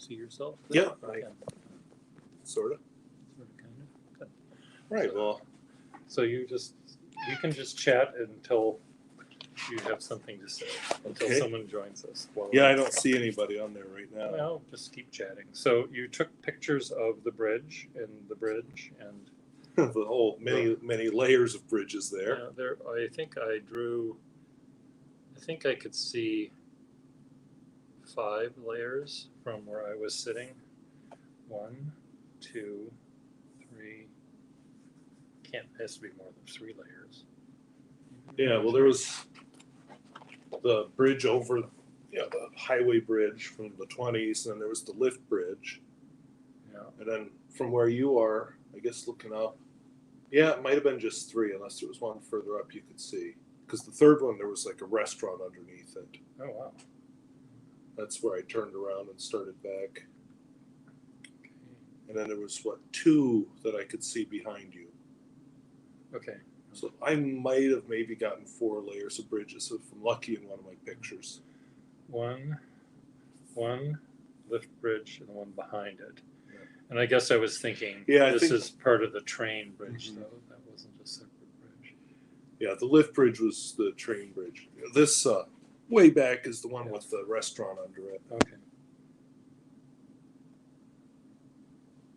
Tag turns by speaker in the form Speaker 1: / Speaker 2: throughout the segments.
Speaker 1: see yourself?
Speaker 2: Yeah,
Speaker 1: Okay.
Speaker 2: Sort of.
Speaker 1: Kind of. Good.
Speaker 2: Right. Well,
Speaker 1: So you can just chat until you have something to say, until
Speaker 2: Okay.
Speaker 1: someone joins us.
Speaker 2: yeah, I don't see anybody on there right now.
Speaker 1: Well, just keep chatting. So you took pictures of the bridge and
Speaker 2: The whole many layers of bridges there.
Speaker 1: yeah, there. I think I drew. I think I could see 5 layers from where I was sitting. 1, 2, 3. Can't has to be more than 3 layers.
Speaker 2: Yeah. Well, there was the bridge over, the highway bridge from the 20s, and then there was the lift bridge,
Speaker 1: Yeah.
Speaker 2: and then from where you are, I guess looking up, yeah, it might have been just 3, unless there was one further up you could see. Because the third one, there was like a restaurant underneath it.
Speaker 1: Oh wow.
Speaker 2: That's where I turned around and started back.
Speaker 1: Okay.
Speaker 2: And then there was 2 that I could see behind you.
Speaker 1: Okay.
Speaker 2: So I might have maybe gotten 4 layers of bridges if I'm lucky in one of my pictures.
Speaker 1: One lift bridge and the one behind it.
Speaker 2: Yeah.
Speaker 1: And I guess I was thinking
Speaker 2: Yeah,
Speaker 1: this is part of the train bridge,
Speaker 2: Mhm.
Speaker 1: though. That wasn't a separate bridge.
Speaker 2: Yeah, the lift bridge was the train bridge. This way back is the one
Speaker 1: Yeah.
Speaker 2: with the restaurant under it.
Speaker 1: Okay.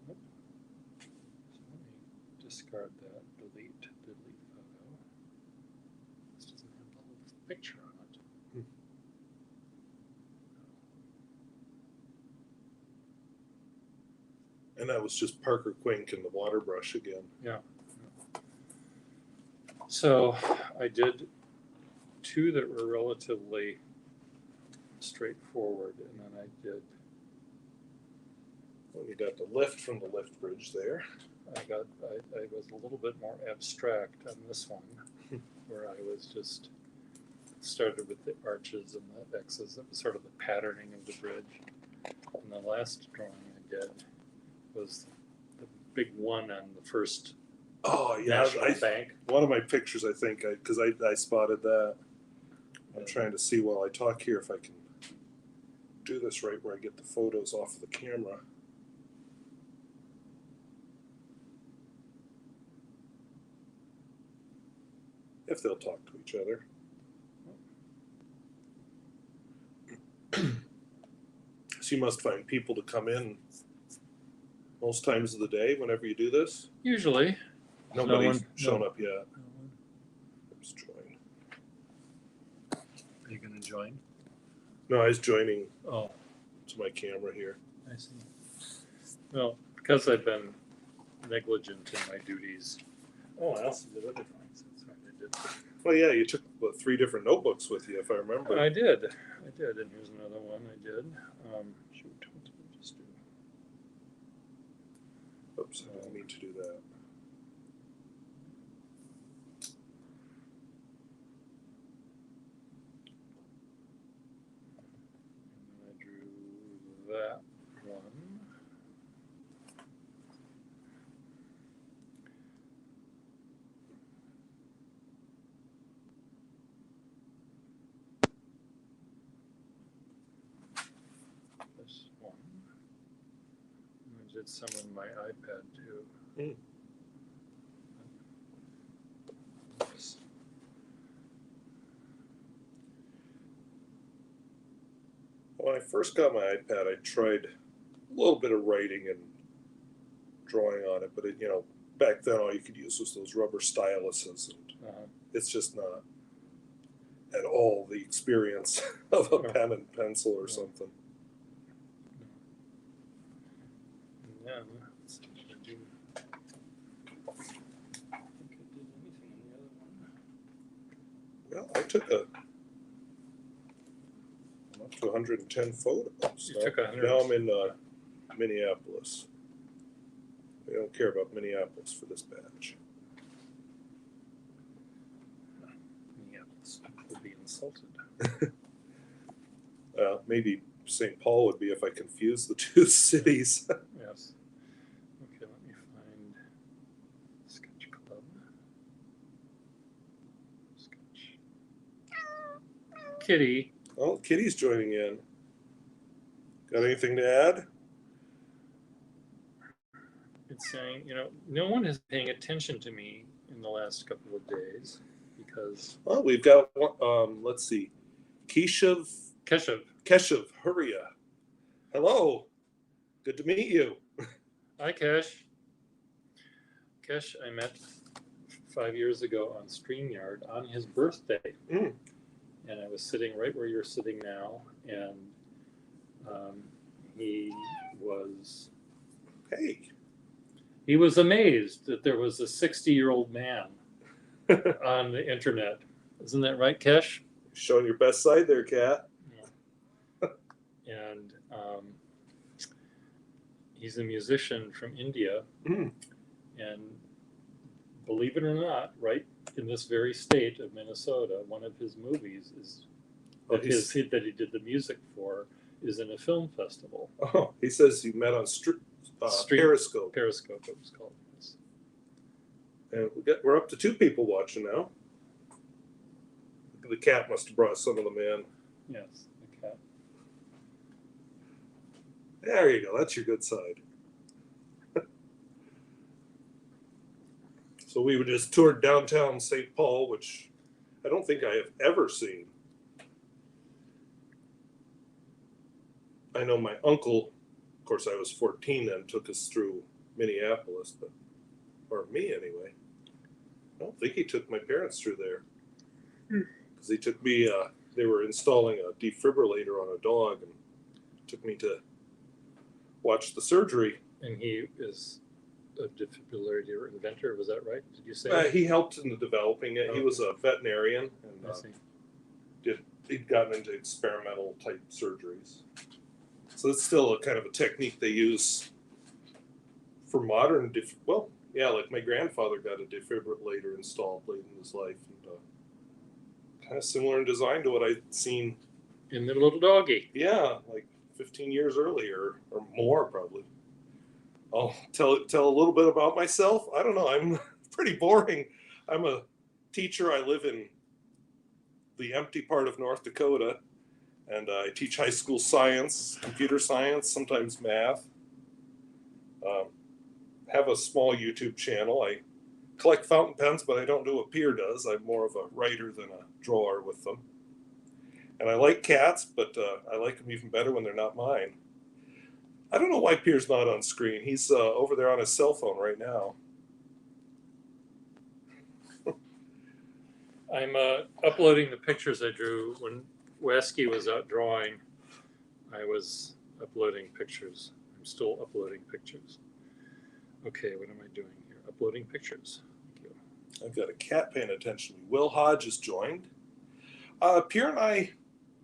Speaker 1: So let me discard that. Delete photo. This doesn't have the whole picture on it.
Speaker 2: Hmm. And that was just Parker Quink and the water brush again.
Speaker 1: Yeah. So I did 2 that were relatively straightforward, and then I did.
Speaker 2: Well, you got the lift from the lift bridge there.
Speaker 1: I was a little bit more abstract on this one, where I was just started with the arches and the X's. It was sort of the patterning of the bridge. And the last drawing I did was the big one on the first
Speaker 2: Oh yeah,
Speaker 1: National Bank.
Speaker 2: One of my pictures, I think, because I spotted that. I'm
Speaker 1: Yeah.
Speaker 2: trying to see while I talk here if I can do this right, where I get the photos off of the camera. If they'll talk to each other. So you must find people to come in most times of the day whenever you do this?
Speaker 1: Usually.
Speaker 2: Nobody's
Speaker 1: No one-
Speaker 2: shown
Speaker 1: no.
Speaker 2: up yet. Let's join.
Speaker 1: Are you going to join?
Speaker 2: No, I was joining
Speaker 1: Oh,
Speaker 2: to my camera here.
Speaker 1: I see. Well, because I've been negligent in my duties. Oh, I also did other drawings. That's right, I did.
Speaker 2: Well, yeah, you took 3 different notebooks with you, if I remember.
Speaker 1: I did. And here's another one I did. Shoot, what did I just do?
Speaker 2: Oops, I didn't mean to do that.
Speaker 1: And then I drew that one. This one. And I did some on my iPad too.
Speaker 2: Mm.
Speaker 1: Oops.
Speaker 2: When I first got my iPad, I tried a little bit of writing and drawing on it, but back then all you could use was those rubber styluses, and
Speaker 1: Uh-huh.
Speaker 2: it's just not at all the experience of a
Speaker 1: No.
Speaker 2: pen and pencil or
Speaker 1: No.
Speaker 2: something.
Speaker 1: And then, let's see, did I do? I think I did anything on the other one.
Speaker 2: Well, I took I'm up to 110 photos.
Speaker 1: You took 100.
Speaker 2: Now I'm in Minneapolis. We don't care about Minneapolis for this batch.
Speaker 1: Minneapolis would be insulted.
Speaker 2: Maybe St. Paul would be if I confuse the 2 cities.
Speaker 1: Yes. Okay, let me find Sketch Club. Sketch. Kitty.
Speaker 2: Oh, Kitty's joining in. Got anything to add?
Speaker 1: It's saying, no one is paying attention to me in the last couple of days because
Speaker 2: Well, we've got one. Let's see, Keshav
Speaker 1: Keshav.
Speaker 2: Huria. Hello, good to meet you.
Speaker 1: Hi, Kesh. Kesh, I met 5 years ago on StreamYard on his birthday.
Speaker 2: Mm.
Speaker 1: And I was sitting right where you're sitting now, and he was
Speaker 2: Hey.
Speaker 1: he was amazed that there was a 60-year-old man on the internet. Isn't that right, Kesh?
Speaker 2: Showing your best side there, Kat.
Speaker 1: Yeah. And he's a musician from India,
Speaker 2: Mm.
Speaker 1: and believe it or not, right in this very state of Minnesota, one of his movies is that he did the music for is in a film festival.
Speaker 2: Oh, he says you met on Periscope.
Speaker 1: Periscope, it was called.
Speaker 2: And we're up to 2 people watching now. The cat must have brought some of them in.
Speaker 1: Yes, the cat.
Speaker 2: There you go. That's your good side. So we just toured downtown St. Paul, which I don't think I have ever seen. I know my uncle, of course I was 14 then, took us through Minneapolis, or me anyway. I don't think he took my parents through there. Because he took me, they were installing a defibrillator on a dog and took me to watch the surgery.
Speaker 1: And he is a defibrillator inventor, was that right? Did you say
Speaker 2: he helped in the developing it. He was a veterinarian and he'd gotten into experimental type surgeries. So it's still a kind of a technique they use for modern, like my grandfather got a defibrillator installed late in his life, and kind of similar in design to what I'd seen
Speaker 1: in the little doggy.
Speaker 2: Yeah, like 15 years earlier or more probably. I'll tell a little bit about myself. I don't know. I'm pretty boring. I'm a teacher. I live in the empty part of North Dakota, and I teach high school science, computer science, sometimes math. Have a small YouTube channel. I collect fountain pens, but I don't do what Pierre does. I'm more of a writer than a drawer with them. And I like cats, but I like them even better when they're not mine. I don't know why Pierre's not on screen. He's over there on his cell phone right now.
Speaker 1: I'm uploading the pictures I drew when Waski was out drawing. I was uploading pictures. I'm still uploading pictures. Okay, what am I doing here? Uploading pictures. Thank you.
Speaker 2: I've got a cat paying attention to me. Will Hodge has joined. Pierre and I,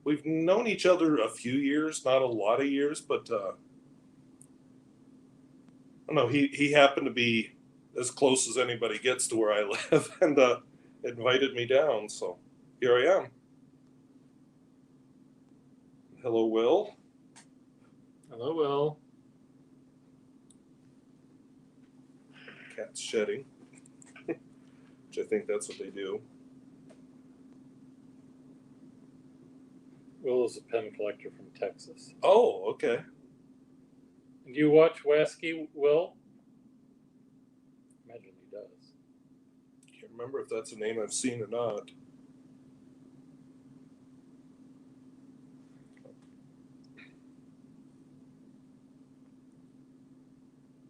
Speaker 2: we've known each other a few years, not a lot of years, but I don't know, he happened to be as close as anybody gets to where I live and invited me down, so here I am. Hello, Will.
Speaker 1: Hello, Will.
Speaker 2: Cat's shedding, which I think that's what they do.
Speaker 1: Will is a pen collector from Texas.
Speaker 2: Oh, okay.
Speaker 1: Do you watch Waski, Will? Imagine he does.
Speaker 2: Can't remember if that's a name I've seen or not.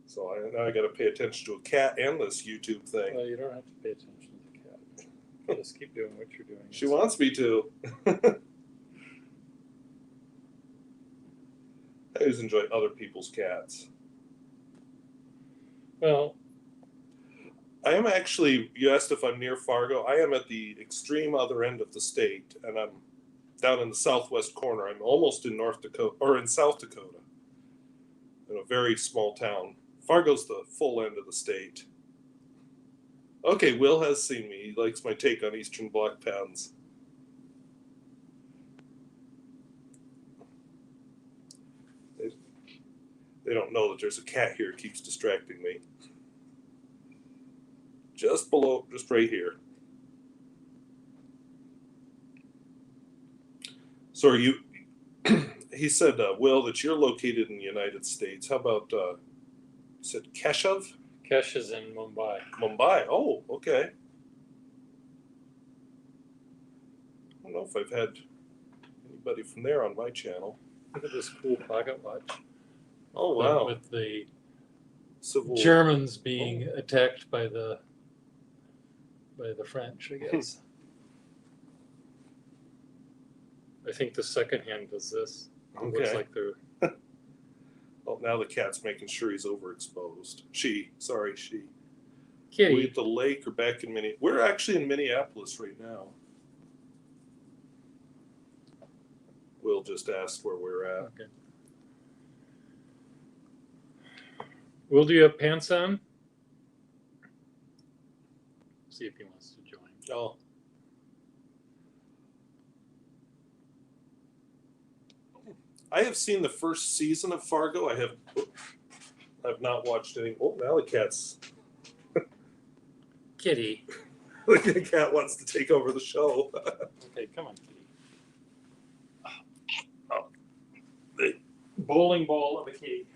Speaker 2: So now I got to pay attention to a cat and this YouTube thing.
Speaker 1: Well, you don't have to pay attention to the cat. Just keep doing what you're doing.
Speaker 2: She wants me to. I always enjoy other people's cats.
Speaker 1: Well,
Speaker 2: I am actually, you asked if I'm near Fargo. I am at the extreme other end of the state, and I'm down in the southwest corner. I'm almost in North Dakota, or in South Dakota, in a very small town. Fargo's the full end of the state. Okay, Will has seen me. He likes my take on Eastern Bloc pens. They don't know that there's a cat here. It keeps distracting me. Just below, just right here. So are you, he said, Will, that you're located in the United States. How about said Keshav?
Speaker 1: Kesh is in Mumbai.
Speaker 2: Mumbai. Oh, okay. I don't know if I've had anybody from there on my channel.
Speaker 1: Look at this cool pocket watch.
Speaker 2: Oh, wow.
Speaker 1: With the
Speaker 2: Civil
Speaker 1: Germans being attacked by the French, I guess. I think the second hand does this. It looks
Speaker 2: Okay.
Speaker 1: like they're
Speaker 2: Oh, now the cat's making sure he's overexposed. She. We
Speaker 1: kitty.
Speaker 2: at the lake or back in Minneapolis. We're actually in Minneapolis right now. Will just asked where we're at.
Speaker 1: Okay. Will, do you have pants on? See if he wants to join.
Speaker 2: Oh. I have seen the first season of Fargo. I've not watched any. Oh, now the cat's
Speaker 1: Kitty.
Speaker 2: the cat wants to take over the show.
Speaker 1: Okay, come on, kitty. Oh. The bowling ball of a kitty.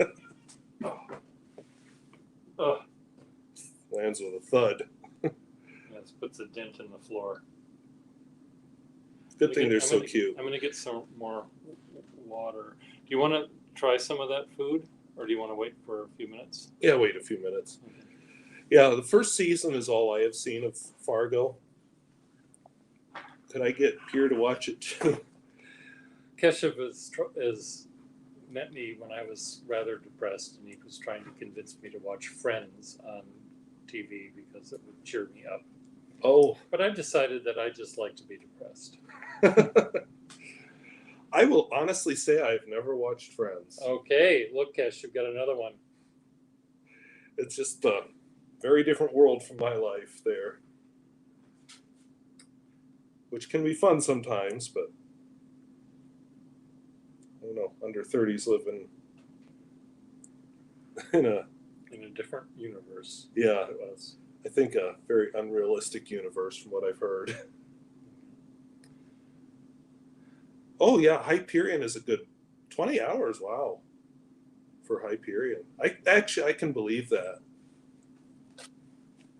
Speaker 1: Oh. Oh.
Speaker 2: Lands with a thud.
Speaker 1: Yes, puts a dent in the floor.
Speaker 2: Good thing they're so cute.
Speaker 1: I'm going to get some more water. Do you want to try some of that food, or do you want to wait for a few minutes?
Speaker 2: Yeah, wait a few minutes.
Speaker 1: Okay.
Speaker 2: Yeah, the first season is all I have seen of Fargo. Could I get Pierre to watch it too?
Speaker 1: Keshav is met me when I was rather depressed, and he was trying to convince me to watch Friends on TV because it would cheer me up.
Speaker 2: Oh.
Speaker 1: But I've decided that I just like to be depressed.
Speaker 2: I will honestly say I've never watched Friends.
Speaker 1: Okay, look, Kesh, you've got another one.
Speaker 2: It's just a very different world from my life there, which can be fun sometimes, but I don't know, under 30s living in a
Speaker 1: different universe.
Speaker 2: Yeah,
Speaker 1: it was.
Speaker 2: I think a very unrealistic universe from what I've heard. Oh yeah, Hyperion is a good 20 hours. Wow, for Hyperion. I can believe that.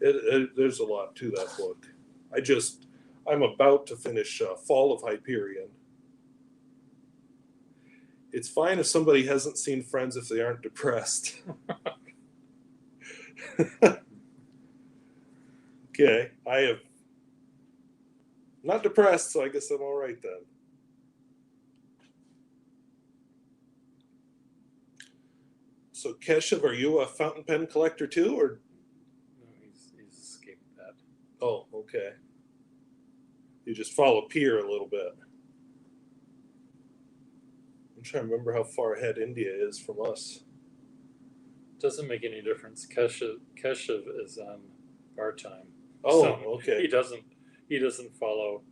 Speaker 2: There's a lot to that book. I'm about to finish Fall of Hyperion. It's fine if somebody hasn't seen Friends if they aren't depressed. Okay, I have not depressed, so I guess I'm all right then. So Keshav, are you a fountain pen collector too, or?
Speaker 1: No, he's escaped that.
Speaker 2: Oh, okay. You just follow Pierre a little bit. I'm trying to remember how far ahead India is from us.
Speaker 1: Doesn't make any difference. Keshav is on our time.
Speaker 2: Oh,
Speaker 1: So
Speaker 2: okay.
Speaker 1: He doesn't follow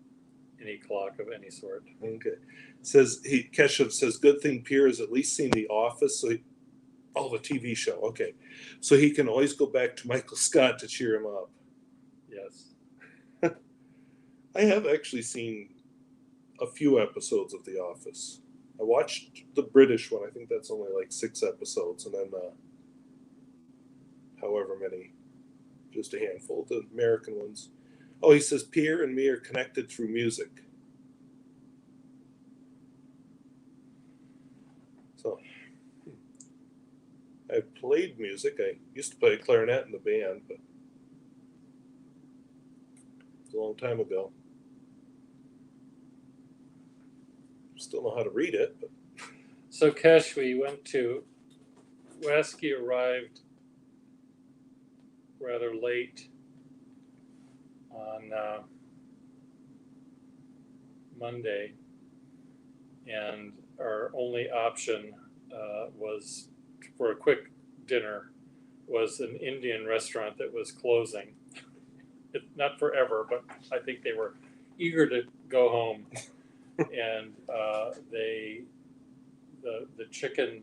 Speaker 1: any clock of any sort.
Speaker 2: Okay. Keshav says, good thing Pierre has at least seen The Office, so the TV show. Okay. So he can always go back to Michael Scott to cheer him up.
Speaker 1: Yes.
Speaker 2: I have actually seen a few episodes of The Office. I watched the British one. I think that's only like 6 episodes, and then however many, just a handful of the American ones. Oh, he says Pierre and me are connected through music. So I've played music. I used to play clarinet in the band, but it was a long time ago. Still know how to read it, but
Speaker 1: So Kesh, we went to Waski, arrived rather late on Monday, and our only option was for a quick dinner was an Indian restaurant that was closing. Not forever, but I think they were eager to go home. And the chicken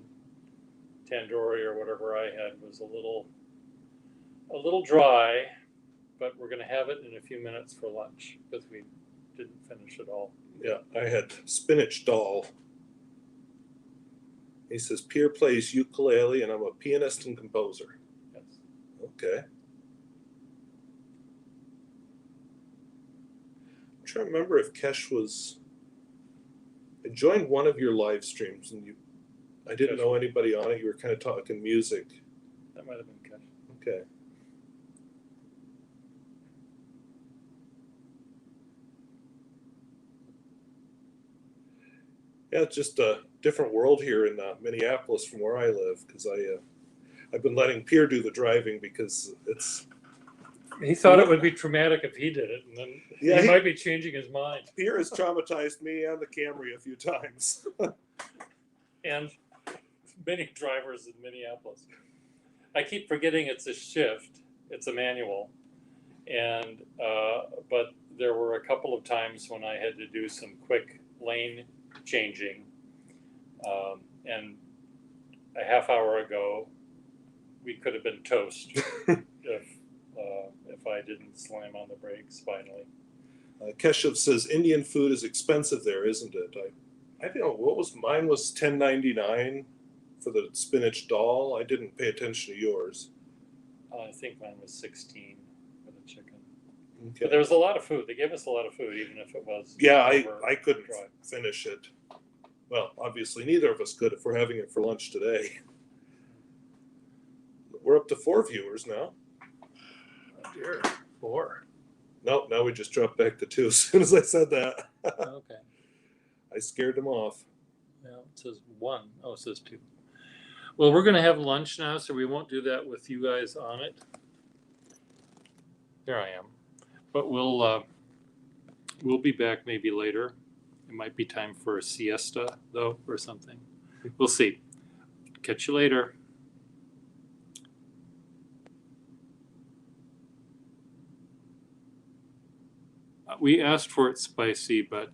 Speaker 1: tandoori or whatever I had was a little dry, but we're going to have it in a few minutes for lunch because we didn't finish it all.
Speaker 2: yeah, I had spinach dal. He says Pierre plays ukulele and I'm a pianist and composer. Okay. I'm trying to remember if Kesh was. I joined one of your live streams and I didn't know anybody on it. You were kind of talking music.
Speaker 1: That might have been Kesh.
Speaker 2: Okay. Yeah, it's just a different world here in Minneapolis from where I live because I've been letting Pierre do the driving because it's.
Speaker 1: He thought it would be traumatic if he did it, and then he might be changing his mind.
Speaker 2: Pierre has traumatized me and the Camry a few times.
Speaker 1: And many drivers in Minneapolis. I keep forgetting it's a shift. It's a manual, and but there were a couple of times when I had to do some quick lane changing, and a half hour ago, we could have been toast if I didn't slam on the brakes finally.
Speaker 2: Keshav says Indian food is expensive there, isn't it? I don't know what was mine was $10.99 for the spinach dal. I didn't pay attention to yours.
Speaker 1: I think mine was 16 for the chicken.
Speaker 2: Okay.
Speaker 1: But there was a lot of food. They gave us a lot of food, even if it was.
Speaker 2: Yeah, I couldn't finish it. Well, obviously neither of us could if we're having it for lunch today. We're up to 4 viewers now.
Speaker 1: Oh dear, 4.
Speaker 2: Nope, now we just dropped back to 2 as soon as I said that.
Speaker 1: Okay.
Speaker 2: I scared them off.
Speaker 1: Yeah, it says 1. Oh, it says 2. Well, we're going to have lunch now, so we won't do that with you guys on it. There I am. But we'll be back maybe later. It might be time for a siesta, though, or something. We'll see. Catch you later. We asked for it spicy, but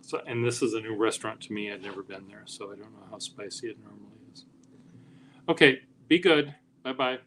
Speaker 1: so, and this is a new restaurant to me. I'd never been there, so I don't know how spicy it normally is. Okay, be good. Bye-bye.